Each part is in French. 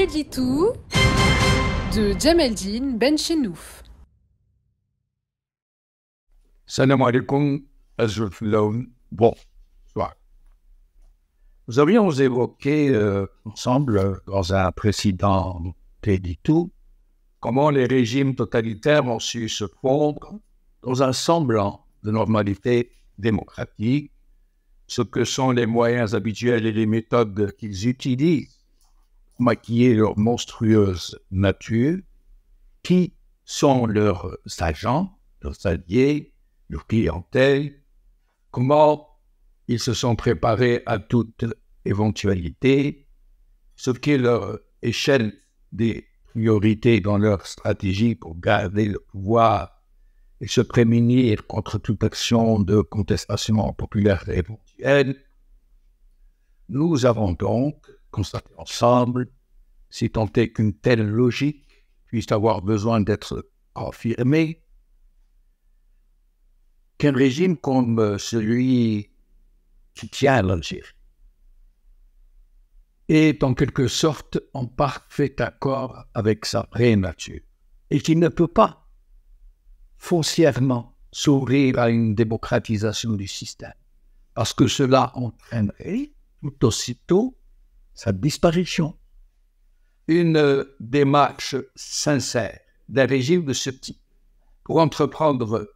Téditou de Djemeldine Benchenouf. Salam alaikum, Azul. Bonsoir. Nous avions évoqué ensemble, dans un précédent Téditou, comment les régimes totalitaires ont su se fondre dans un semblant de normalité démocratique, ce que sont les moyens habituels et les méthodes qu'ils utilisent pour maquiller leur monstrueuse nature, qui sont leurs agents, leurs alliés, leur clientèle, comment ils se sont préparés à toute éventualité, ce qu'est leur échelle des priorités dans leur stratégie pour garder le pouvoir et se prémunir contre toute action de contestation populaire éventuelle. Nous avons donc constaté ensemble, si tant est qu'une telle logique puisse avoir besoin d'être confirmée, qu'un régime comme celui qui tient l'Algérie est en quelque sorte en parfait accord avec sa vraie nature et qui ne peut pas foncièrement s'ouvrir à une démocratisation du système, parce que cela entraînerait tout aussitôt sa disparition. Une démarche sincère d'un régime de ce type pour entreprendre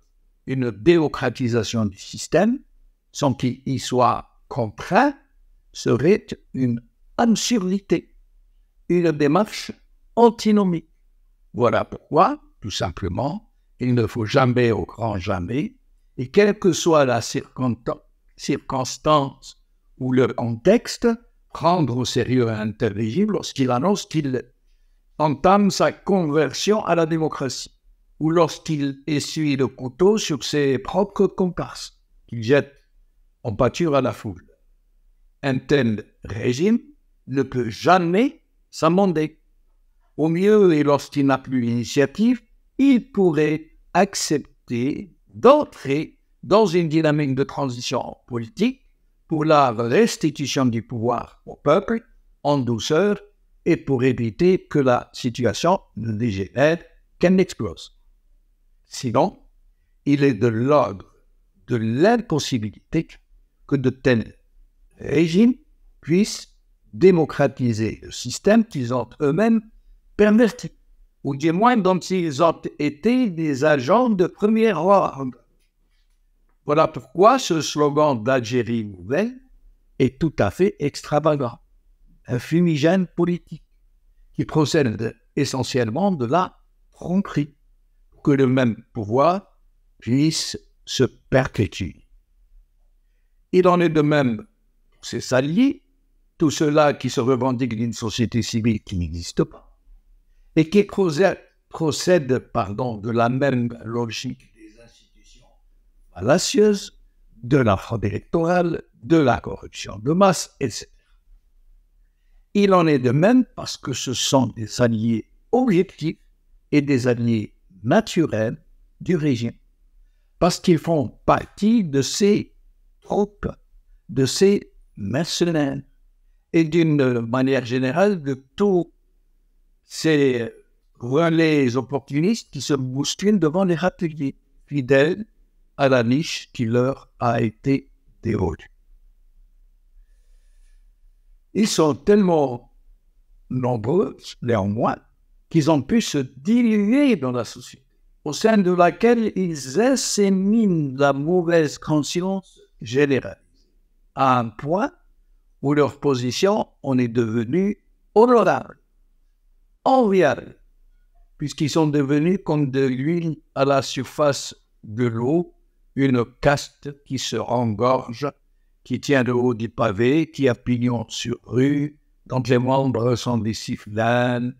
une démocratisation du système sans qu'il y soit contraint serait une absurdité, une démarche antinomique. Voilà pourquoi, tout simplement, il ne faut jamais, au grand jamais, et quelle que soit la circonstance ou le contexte, prendre au sérieux un tel régime lorsqu'il annonce qu'il entame sa conversion à la démocratie, ou lorsqu'il essuie le couteau sur ses propres comparses, qu'il jette en pâture à la foule. Un tel régime ne peut jamais s'amender. Au mieux, et lorsqu'il n'a plus l'initiative, il pourrait accepter d'entrer dans une dynamique de transition politique pour la restitution du pouvoir au peuple en douceur et pour éviter que la situation ne dégénère, qu'elle explose. Sinon, il est de l'ordre de l'impossibilité que de tels régimes puissent démocratiser le système qu'ils ont eux-mêmes perverti, ou du moins dont ils ont été des agents de premier ordre. Voilà pourquoi ce slogan d'Algérie nouvelle est tout à fait extravagant, un fumigène politique qui procède essentiellement de la tromperie, pour que le même pouvoir puisse se perpétuer. Il en est de même pour ses alliés, tous ceux-là qui se revendiquent d'une société civile qui n'existe pas, et qui procèdent de la même logique des institutions fallacieuses, de la fraude électorale, de la corruption de masse, etc. Il en est de même parce que ce sont des alliés objectifs et des alliés naturels du régime, parce qu'ils font partie de ces troupes, de ces mercenaires, et d'une manière générale de tous ces relais opportunistes qui se bousculent devant les râteliers, fidèles à la niche qui leur a été dévolue. Ils sont tellement nombreux, néanmoins, qu'ils ont pu se diluer dans la société, au sein de laquelle ils asséminent la mauvaise conscience générale, à un point où leur position en est devenue honorable, enviable, puisqu'ils sont devenus comme de l'huile à la surface de l'eau, une caste qui se rengorge, qui tient le haut du pavé, qui a pignon sur rue, dont les membres sont des sifflans,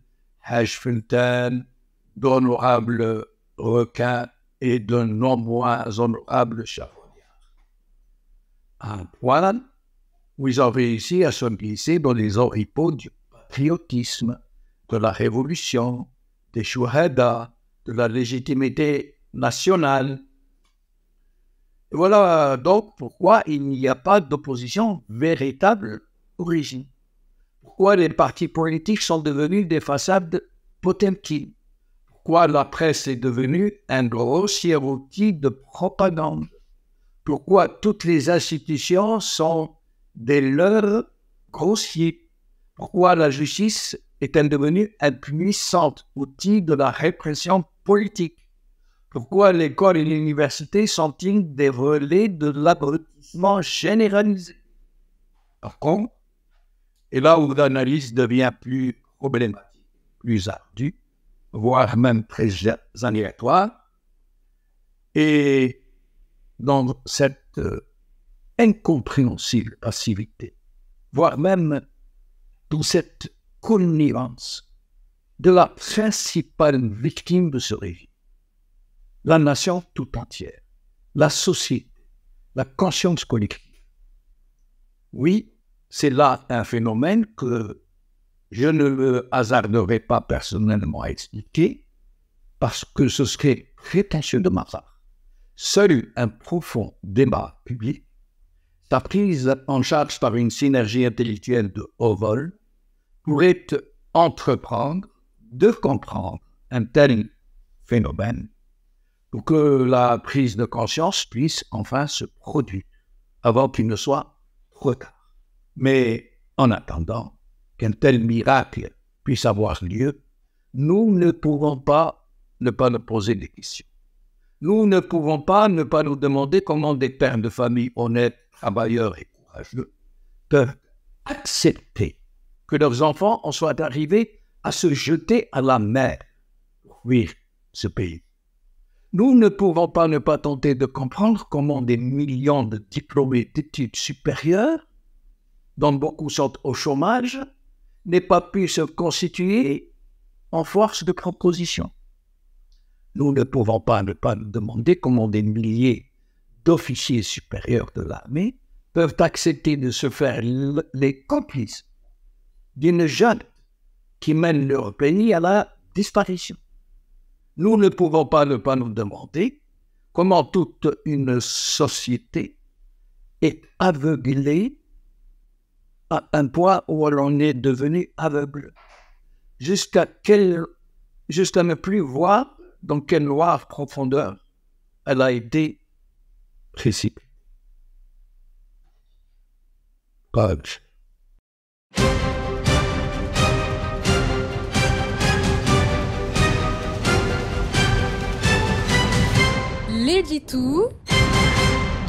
Haj Fultan, d'honorables requins et de non moins honorables charognards. Un point où ils ont réussi à se glisser dans les oripeaux du patriotisme, de la révolution, des chouhada, de la légitimité nationale. Et voilà donc pourquoi il n'y a pas d'opposition véritable au régime. Pourquoi les partis politiques sont devenus des façades Potemkin? Pourquoi la presse est devenue un grossier outil de propagande? Pourquoi toutes les institutions sont des leurres grossiers? Pourquoi la justice est-elle devenue un puissant outil de la répression politique? Pourquoi l'école et l'université sont-ils des relais de l'abrutissement généralisé? Par contre, et là où l'analyse devient plus problématique, plus ardue, voire même très aléatoire, et dans cette incompréhensible passivité, voire même dans cette connivence de la principale victime de ce régime, la nation tout entière, la société, la conscience collective. Oui, c'est là un phénomène que je ne me hasarderai pas personnellement à expliquer, parce que ce serait prétentieux de ma part. Seul un profond débat public, sa prise en charge par une synergie intellectuelle de haut vol, pourrait entreprendre de comprendre un tel phénomène pour que la prise de conscience puisse enfin se produire avant qu'il ne soit trop tard. Mais en attendant qu'un tel miracle puisse avoir lieu, nous ne pouvons pas ne pas nous poser des questions. Nous ne pouvons pas ne pas nous demander comment des pères de famille honnêtes, travailleurs et courageux peuvent accepter que leurs enfants en soient arrivés à se jeter à la mer pour fuir ce pays. Nous ne pouvons pas ne pas tenter de comprendre comment des millions de diplômés d'études supérieures, dont beaucoup sont au chômage, n'aient pas pu se constituer en force de proposition. Nous ne pouvons pas ne pas nous demander comment des milliers d'officiers supérieurs de l'armée peuvent accepter de se faire les complices d'une junte qui mène leur pays à la disparition. Nous ne pouvons pas ne pas nous demander comment toute une société est aveuglée à un point où l'on est devenu aveugle, jusqu'à ne plus voir dans quelle noire profondeur elle a été précipitée. Purge. L'édito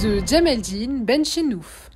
de Djemeldine Benchenouf.